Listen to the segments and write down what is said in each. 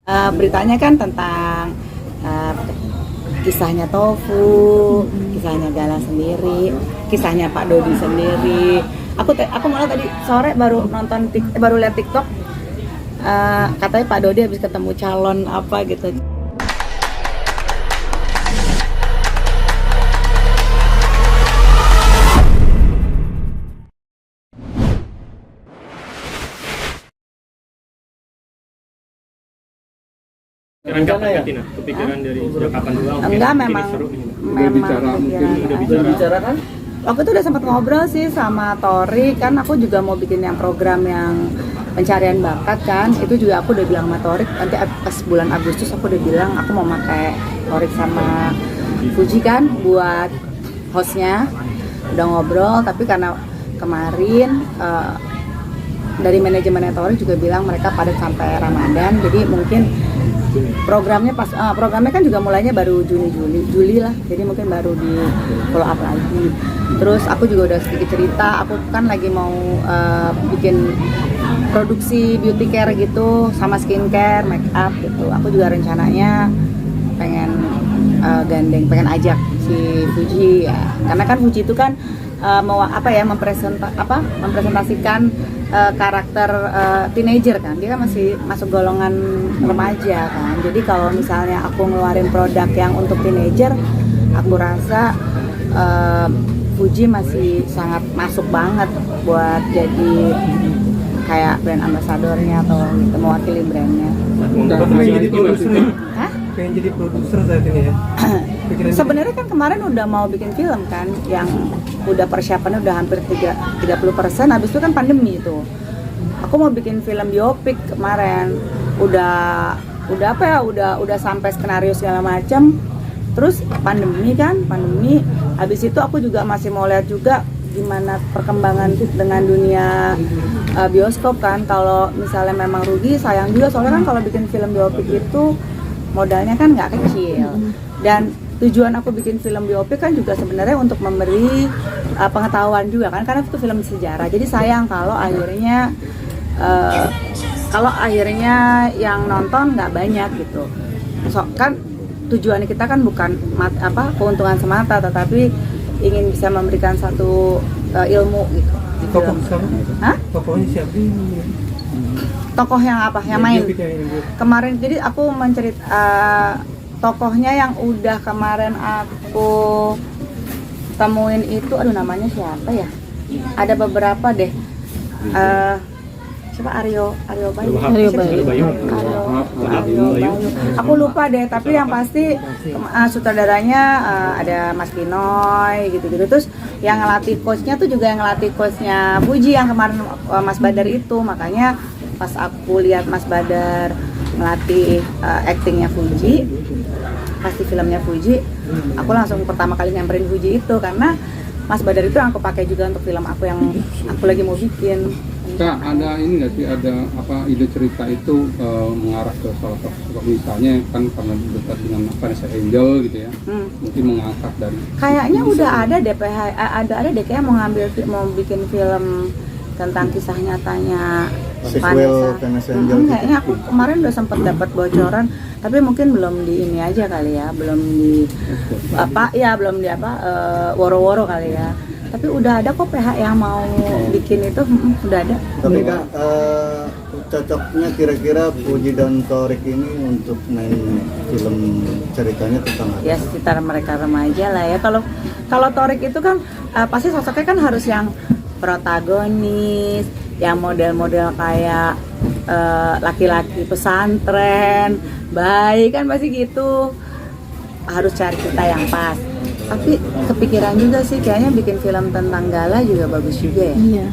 Beritanya kan tentang uh, kisahnya Tofu, kisahnya Gala sendiri, kisahnya Pak Dodi sendiri. Aku malah tadi sore baru lihat TikTok, katanya Pak Dodi habis ketemu calon apa gitu. Kepikiran kapan ya Tina? Kepikiran dari sejak kapan dulu? Enggak, memang udah bicara kan? Waktu itu udah sempat ngobrol sih sama Tori, kan aku juga mau bikin yang program yang pencarian bakat kan. Itu juga aku udah bilang sama Tori, nanti pas bulan Agustus aku udah bilang aku mau pakai Tori sama Fuji kan buat hostnya. Udah ngobrol, tapi karena kemarin dari manajemen Tori juga bilang mereka padat sampai Ramadan, jadi mungkin programnya kan juga mulainya baru Juli lah, jadi mungkin baru di follow up lagi. Terus aku juga udah sedikit cerita, aku kan lagi mau bikin produksi beauty care gitu sama skincare, make up gitu. Aku juga rencananya pengen pengen ajak si Fuji ya, karena kan Fuji itu kan mempresentasikan karakter teenager kan, dia kan masih masuk golongan remaja kan. Jadi kalau misalnya aku ngeluarin produk yang untuk teenager, aku rasa Fuji masih sangat masuk banget buat jadi kayak brand ambasadornya atau gitu, mewakili brandnya. Pengen jadi produser saat ini ya? Sebenarnya kan kemarin udah mau bikin film kan, yang udah persiapannya udah hampir 30%, habis itu kan pandemi itu. Aku mau bikin film biopik kemarin, udah sampai skenario segala macam. Terus pandemi, habis itu aku juga masih mau lihat juga gimana perkembangan dengan dunia bioskop kan. Kalau misalnya memang rugi, sayang juga, soalnya kan kalau bikin film biopik itu modalnya kan nggak kecil. Dan tujuan aku bikin film biopik kan juga sebenarnya untuk memberi pengetahuan juga kan, karena itu film sejarah. Jadi sayang kalau akhirnya yang nonton nggak banyak gitu. Kan tujuan kita kan bukan keuntungan semata, tetapi ingin bisa memberikan satu ilmu gitu di film. Tokohnya siapa? Tokoh yang apa? Yang main? Kemarin jadi aku tokohnya yang udah kemarin aku temuin itu, namanya siapa ya? Ada beberapa deh. Siapa? Aryo Bayu. Aku lupa deh, tapi yang pasti sutradaranya ada Mas Pinoy gitu-gitu. Terus yang ngelatih coachnya tuh juga yang ngelatih coachnya Fuji yang kemarin Mas Badar itu. Makanya pas aku lihat Mas Badar ngelatih actingnya Fuji, pasti filmnya Fuji, aku langsung pertama kali nyamperin Fuji itu karena Mas Badar itu yang aku pakai juga untuk film aku yang aku lagi mau bikin. Kak, ada ini nggak sih, ada ide cerita itu mengarah ke salah satu, misalnya kan karena dekat dengan Vanessa Angel gitu ya, mungkin mengangkat dari kayaknya udah ada DPH, ada deh kayak mau bikin film tentang kisah nyatanya Vanessa Angel. Kayaknya aku kemarin udah sempat dapat bocoran, tapi mungkin belum di ini aja kali ya, belum di woro-woro kali ya. Tapi udah ada kok PH yang mau bikin itu, udah ada. Tapi Kak, cocoknya kira-kira Fuji dan Torik ini untuk main film ceritanya tentang apa? Ya sekitar mereka remaja lah ya. Kalau Torik itu kan pasti sosoknya kan harus yang protagonis, yang model-model kayak laki-laki pesantren, baik kan pasti gitu. Harus cari cerita yang pas. Tapi kepikiran juga sih kayaknya bikin film tentang Gala juga bagus juga ya. Iya.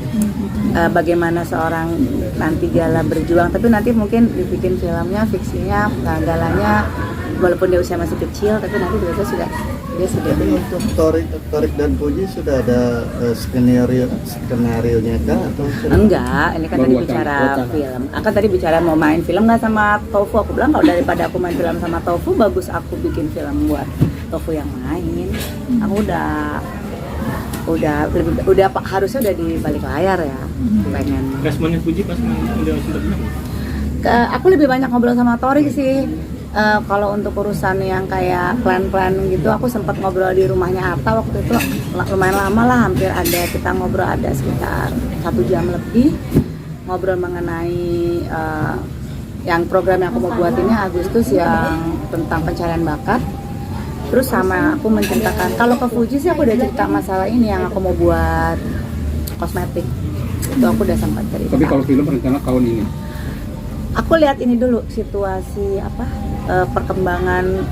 Bagaimana seorang nanti Gala berjuang, tapi nanti mungkin dibikin filmnya fiksinya Galanya walaupun dia usia masih kecil, tapi nanti dia sudah. Tapi untuk Torik dan Fuji sudah ada skenario-nya kah atau sudah? Enggak, ini kan tadi bicara film. Akan tadi bicara mau main film nggak sama Tofu. Aku bilang kalau daripada aku main film sama Tofu, bagus aku bikin film buat Tofu yang main. Aku harusnya udah di balik layar ya. Pengen. Responnya Fuji pas udah sudah bilang? Aku lebih banyak ngobrol sama Torik sih. Kalau untuk urusan yang kayak plan-plan gitu, aku sempat ngobrol di rumahnya Arta waktu itu, lumayan lama lah, hampir ada kita ngobrol ada sekitar 1 jam lebih ngobrol mengenai yang program yang aku mau buat ini Agustus yang tentang pencarian bakat. Terus sama aku menceritakan, kalau ke Fuji sih aku udah cerita masalah ini yang aku mau buat kosmetik, itu aku udah sempat cerita. Tapi kalau film rencana tahun ini? Aku lihat ini dulu situasi perkembangan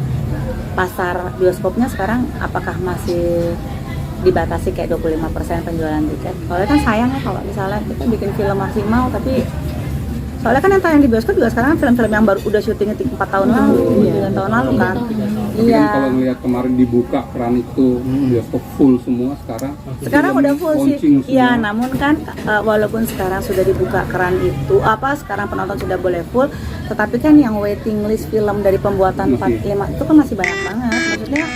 pasar bioskopnya sekarang, apakah masih dibatasi kayak 25% penjualan tiket. Soalnya kan sayang ya kalau misalnya kita bikin film maksimal, tapi soalnya kan yang tayang di bioskop juga sekarang film-film yang baru udah syutingnya 4 tahun lalu, 9 tahun lalu kan. Tapi kan kalau ngelihat kemarin dibuka keran itu bioskop full semua sekarang. Sekarang udah full sih. Semua. Iya, namun kan walaupun sekarang sudah dibuka keran itu, sekarang penonton sudah boleh full, tetapi kan yang waiting list film dari pembuatan 45 itu kan masih banyak banget. Maksudnya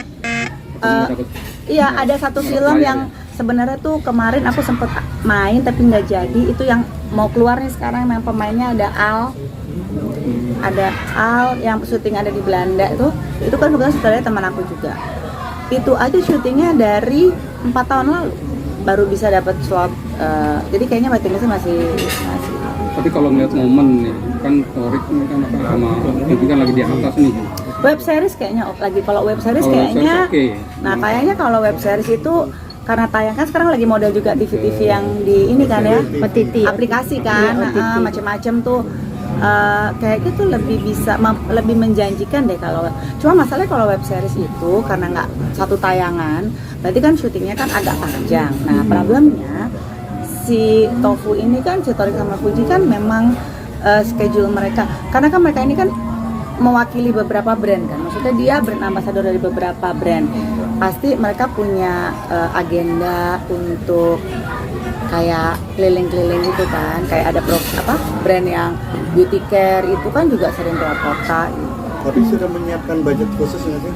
iya, ada satu film yang sebenarnya tuh kemarin aku sempet main tapi nggak jadi, itu yang mau keluar nih sekarang, yang pemainnya ada Al yang syuting ada di Belanda itu kan bukan saudaranya teman aku juga. Itu aja syutingnya dari 4 tahun lalu baru bisa dapat slot, jadi kayaknya waiting listnya masih. Tapi kalau ngeliat momen nih, kan Torik ini kan sama itu kan lagi di atas nih. Web series kayaknya lagi, kalau web series kayaknya nah kayaknya kalau web series itu karena tayang kan sekarang lagi model juga TV-TV yang di ini kan ya, aplikasi kan, macam-macam tuh. Kayak gitu lebih bisa lebih menjanjikan deh kalau. Cuma masalahnya kalau web series itu karena nggak satu tayangan, berarti kan syutingnya kan agak panjang. Nah problemnya si Tofu ini kan, si Torik sama Fuji kan memang schedule mereka, karena kan mereka ini kan mewakili beberapa brand kan, maksudnya dia brand ambassador dari beberapa brand, pasti mereka punya agenda untuk kayak keliling-keliling gitu kan, kayak ada brand yang beauty care itu kan juga sering keluar kota gitu. Tapi sudah menyiapkan budget khusus nggak sih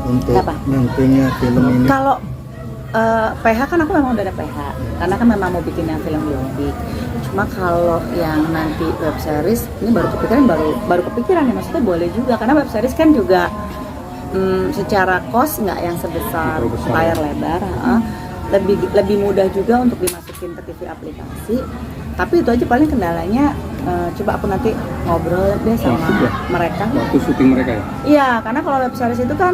untuk nantinya film ini? Kalau PH kan aku memang udah ada PH, karena kan memang mau bikin yang film biopic. Cuma kalau yang nanti web series ini baru kepikiran ya, maksudnya boleh juga, karena web series kan juga secara cost nggak yang sebesar layar lebar, lebih mudah juga untuk dimasukin ke TV aplikasi. Tapi itu aja paling kendalanya, coba aku nanti ngobrol deh sama mereka. Waktu syuting mereka ya? Iya, karena kalau web series itu kan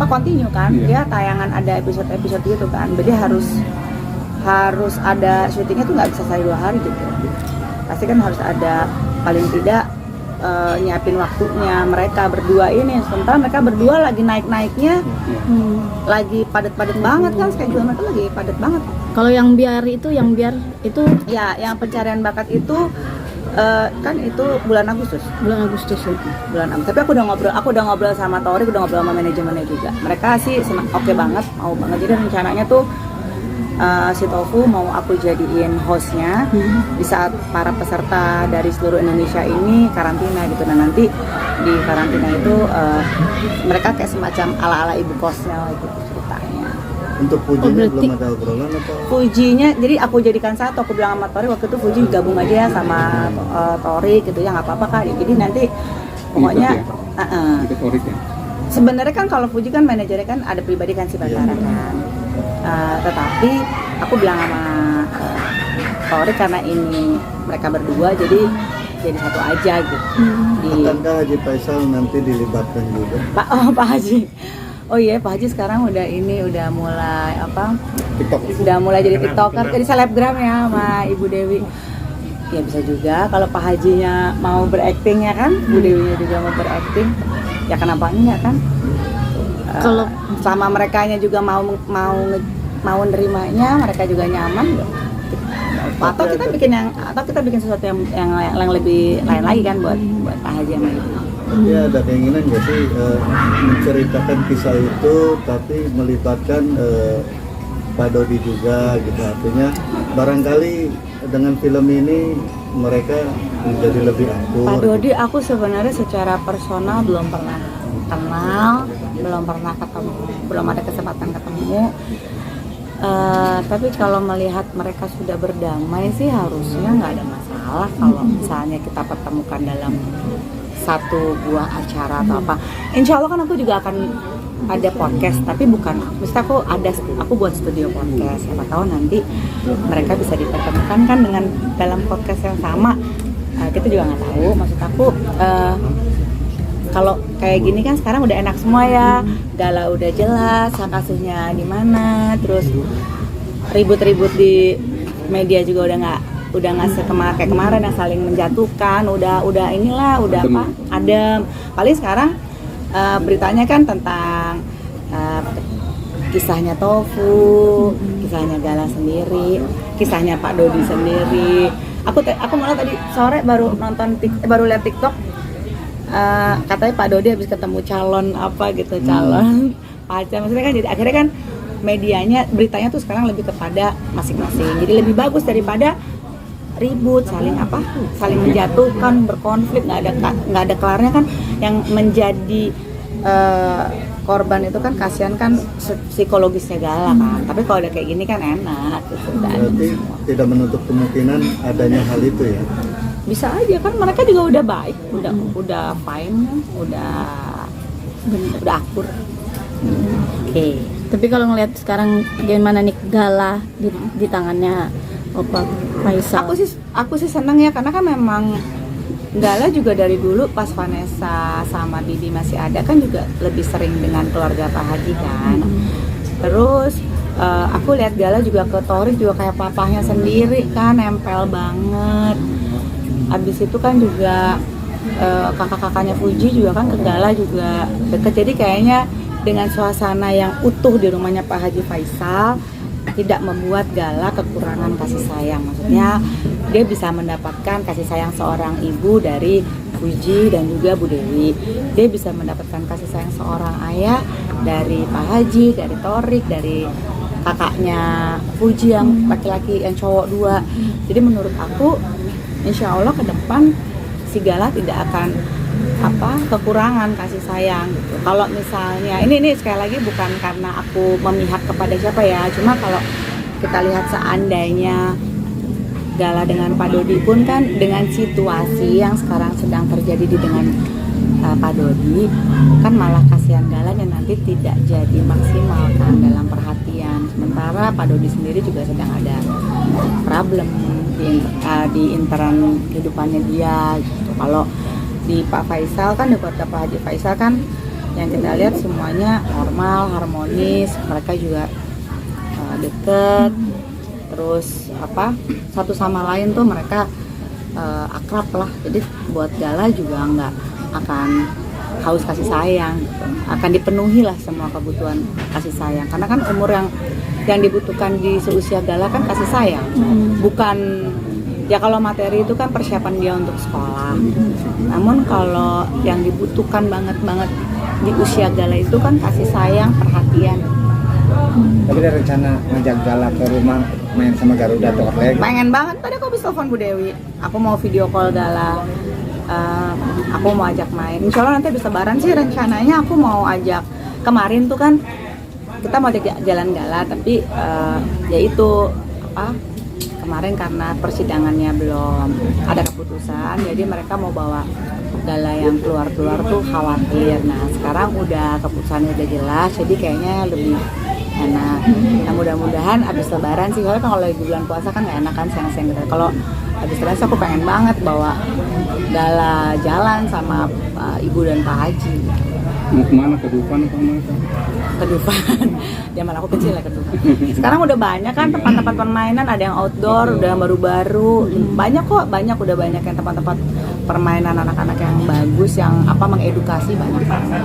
continue kan, dia tayangan ada episode gitu kan, jadi harus ada syutingnya tuh nggak bisa sehari 2 hari gitu. Pasti kan harus ada paling tidak nyiapin waktunya mereka berdua ini, sementara mereka berdua lagi naik-naiknya, lagi padat-padat banget kan, schedule mereka lagi padat banget. Kalau yang biar itu Ya, yang pencarian bakat itu kan itu bulan Agustus. bulan Agustus ya. Bulan Agustus. Tapi aku udah ngobrol sama Torik, udah ngobrol sama manajemennya juga. Mereka sih senang, oke banget, mau banget. Jadi rencananya tuh si Tofu mau aku jadiin hostnya di saat para peserta dari seluruh Indonesia ini karantina gitu. Nah nanti di karantina itu mereka kayak semacam ala-ala ibu kosnya gitu ceritanya. Untuk Fujinya belum ada obrolan atau? Fujinya, jadi aku jadikan satu, aku bilang sama Torik waktu itu Fuji gabung aja sama Torik gitu ya, nggak apa-apa kak. Jadi nanti pokoknya Ikut Torik ya? sebenarnya kan kalau Fuji kan manajernya kan ada pribadi kan si Batara kan. Tetapi aku bilang sama Torik karena ini mereka berdua jadi satu aja gitu. Akankah Haji Faisal nanti dilibatkan juga? Pak Haji. Oh iya, Pak Haji sekarang udah mulai TikTok. Udah mulai jadi TikToker, jadi selebgram ya sama Ibu Dewi. Ya bisa juga kalau Pak Hajinya mau berakting ya kan, Bu Dewinya juga mau berakting. Ya kenapa enggak kan? Kalau sama merekanya juga mau nerimanya, mereka juga nyaman. Atau kita bikin sesuatu yang lebih lain lagi kan buat Pak Haji sama Ibu. Ya ada keinginan nggak sih menceritakan kisah itu tapi melibatkan Pak Dodi juga gitu, artinya barangkali dengan film ini mereka menjadi lebih akur. Pak Dodi aku sebenarnya secara personal belum pernah kenal, belum pernah ketemu, belum ada kesempatan ketemu. Tapi kalau melihat mereka sudah berdamai sih harusnya nggak ada masalah kalau misalnya kita pertemukan dalam satu buah acara atau apa. Insya Allah kan aku juga akan ada podcast, tapi bukan, mesti aku buat studio podcast. Siapa tahu nanti mereka bisa dipertemukan kan dengan dalam podcast yang sama. Kita juga nggak tahu. Maksud aku kalau kayak gini kan sekarang udah enak semua ya, Gala udah jelas kasusnya di mana, terus ribut-ribut di media juga udah nggak kayak kemarin yang saling menjatuhkan, udah adem. Paling sekarang beritanya kan tentang kisahnya Tofu, kisahnya Gala sendiri, kisahnya Pak Dodi sendiri. Aku malah tadi sore baru lihat TikTok. Katanya Pak Dodi habis ketemu calon calon pacar, maksudnya kan jadi akhirnya kan medianya beritanya tuh sekarang lebih kepada masing-masing, jadi lebih bagus daripada ribut saling menjatuhkan, berkonflik, nggak ada kelarnya kan. Yang menjadi korban itu kan kasihan kan psikologisnya Gala kan, tapi kalau udah kayak gini kan enak gitu. Berarti tidak menutup kemungkinan adanya hal itu ya. Bisa aja kan, mereka juga udah baik, udah fine, udah akur. Oke. Tapi kalau ngelihat sekarang gimana nih Gala di tangannya Opa Faisal? Aku sih senang ya, karena kan memang Gala juga dari dulu pas Vanessa sama Bibi masih ada kan juga lebih sering dengan keluarga Pak Haji kan. Terus aku lihat Gala juga ke Torik juga kayak papahnya sendiri kan, nempel banget. Abis itu kan juga kakak-kakaknya Fuji juga kan ke Gala juga deket. Jadi kayaknya dengan suasana yang utuh di rumahnya Pak Haji Faisal tidak membuat Gala kekurangan kasih sayang. Maksudnya dia bisa mendapatkan kasih sayang seorang ibu dari Fuji dan juga Bu Dewi. Dia bisa mendapatkan kasih sayang seorang ayah dari Pak Haji, dari Torik, dari kakaknya Fuji yang laki-laki, yang cowok 2. Jadi menurut aku insya Allah ke depan si Gala tidak akan kekurangan kasih sayang gitu. Kalau misalnya ini sekali lagi bukan karena aku memihak kepada siapa ya, cuma kalau kita lihat seandainya Gala dengan Pak Dodi pun kan dengan situasi yang sekarang sedang terjadi dengan Pak Dodi kan malah kasihan Galanya nanti tidak jadi maksimal kan dalam perhatian. Sementara Pak Dodi sendiri juga sedang ada problem di interan kehidupannya dia gitu. Kalau di Pak Faisal kan, di keluarga Pak Haji Faisal kan yang kita lihat semuanya normal, harmonis, mereka juga deket, terus satu sama lain tuh mereka akrab lah. Jadi buat Gala juga nggak akan haus kasih sayang gitu. Akan dipenuhi lah semua kebutuhan kasih sayang, karena kan umur yang dibutuhkan di seusia Gala kan kasih sayang, bukan ya. Kalau materi itu kan persiapan dia untuk sekolah, namun kalau yang dibutuhkan banget di usia Gala itu kan kasih sayang, perhatian. Tapi ada rencana ngajak Gala ke rumah main sama Garuda atau apa? Pengen banget. Tadi aku habis telepon Bu Dewi, aku mau video call Gala, aku mau ajak main. Insya Allah nanti habis lebaran sih rencananya aku mau ajak. Kemarin tuh kan kita mau ajak jalan Gala, tapi ya itu kemarin karena persidangannya belum ada keputusan, jadi mereka mau bawa Gala yang keluar tuh khawatir. Nah sekarang udah keputusannya udah jelas, jadi kayaknya lebih enak. Nah mudah-mudahan abis lebaran sih, soalnya kalau lagi bulan puasa kan nggak enak kan siang-siang gitu. Kalau abis lebaran aku pengen banget bawa Gala jalan sama Ibu dan Pak Haji. Mau kemana? Ke Dufan atau mana? Ke Dufan. Zaman aku kecil ya ke Dufan. Sekarang udah banyak kan tempat-tempat permainan, ada yang outdoor, udah yang baru-baru. Banyak udah banyak yang tempat-tempat permainan anak-anak yang bagus, yang mengedukasi, banyak banget.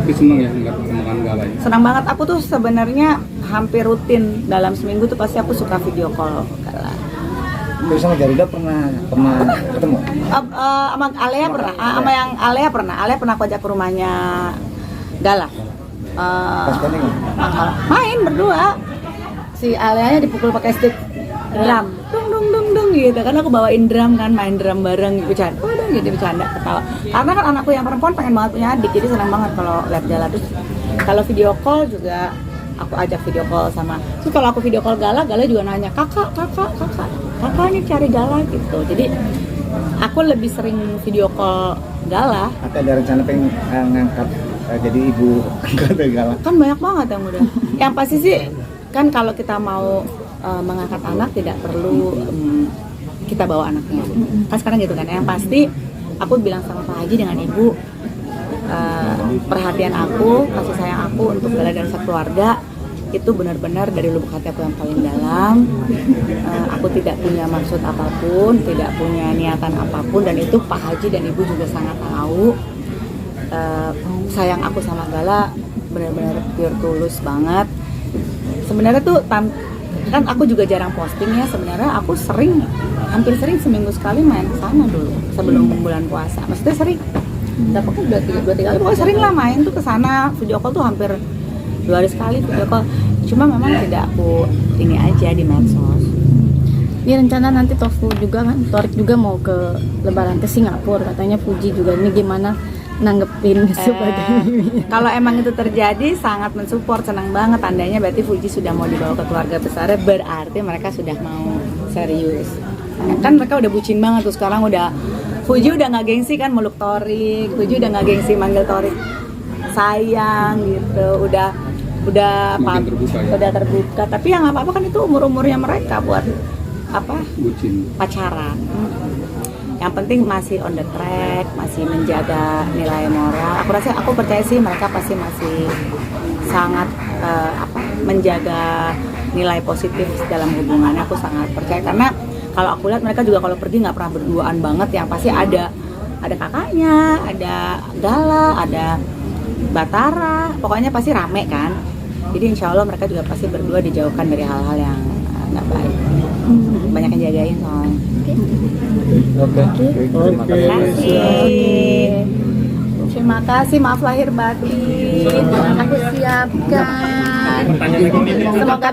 Tapi seneng ya ngeliat perkembangan Gala ya? Senang banget, aku tuh sebenarnya hampir rutin dalam seminggu tuh pasti aku suka video call Gala. Terus sama Garuda pernah ketemu? Sama Alea pernah, sama yang Alea pernah aku ajak ke rumahnya Gala. Pas paling Main berdua. Si Aleanya dipukul pakai stick drum, dung gitu. Kan aku bawain drum kan, main drum bareng gitu, bercanda ketawa. Karena kan anakku yang perempuan pengen banget punya adik, jadi senang banget kalau lihat Gala. Terus kalau video call juga aku ajak video call sama. Terus kalau aku video call Gala juga nanya kakak nih cari Gala gitu. Jadi aku lebih sering video call Gala. Atau ada rencana pengen ngangkat jadi ibu angkat Gala? Kan banyak banget yang udah. Yang pasti sih kan kalau kita mau mengangkat anak tidak perlu kita bawa anaknya. Kan sekarang gitu kan. Yang pasti aku bilang sama Pak Haji dengan Ibu, perhatian aku, kasih sayang aku untuk Gala dan sekeluarga itu benar-benar dari lubuk hati aku yang paling dalam. Aku tidak punya maksud apapun, tidak punya niatan apapun, dan itu Pak Haji dan Ibu juga sangat tahu. Sayang aku sama Gala benar-benar pure tulus banget. Sebenarnya tuh kan aku juga jarang posting ya. Sebenarnya aku hampir sering seminggu sekali main ke sana dulu sebelum bulan puasa. Maksudnya sering. Tapi kan udah 2-3 kali, pokoknya sering lah main tuh ke sana. Video call tuh hampir 2 hari sekali video call. Cuma memang tidak aku ini aja di medsos. Ini rencana nanti Torik juga mau ke Lebaran ke Singapura, katanya Fuji juga. Ini gimana nanggepin sebagai kalau emang itu terjadi sangat mensupport, senang banget. Tandanya berarti Fuji sudah mau dibawa ke keluarga besarnya, berarti mereka sudah mau serius. Kan mereka udah bucin banget tuh sekarang, udah Fuji udah nggak gengsi kan meluk Torik, Fuji udah nggak gengsi manggil Torik sayang gitu, udah terbuka, ya? Udah terbuka. Tapi ya nggak apa-apa kan, itu umurnya mereka buat bucin. pacaran. Yang penting masih on the track, masih menjaga nilai moral. Aku percaya sih mereka pasti masih sangat menjaga nilai positif dalam hubungannya. Aku sangat percaya, karena kalau aku lihat mereka juga kalau pergi nggak pernah berduaan banget. Yang pasti ada kakaknya, ada Gala, ada Batara, pokoknya pasti rame kan. Jadi insya Allah mereka juga pasti berdua dijauhkan dari hal-hal yang nggak baik. Banyak yang jagain soalnya. Oke. Terima kasih. Terima kasih, maaf lahir batin. Aku siapkan. Pertanyaan lagi nih. Semoga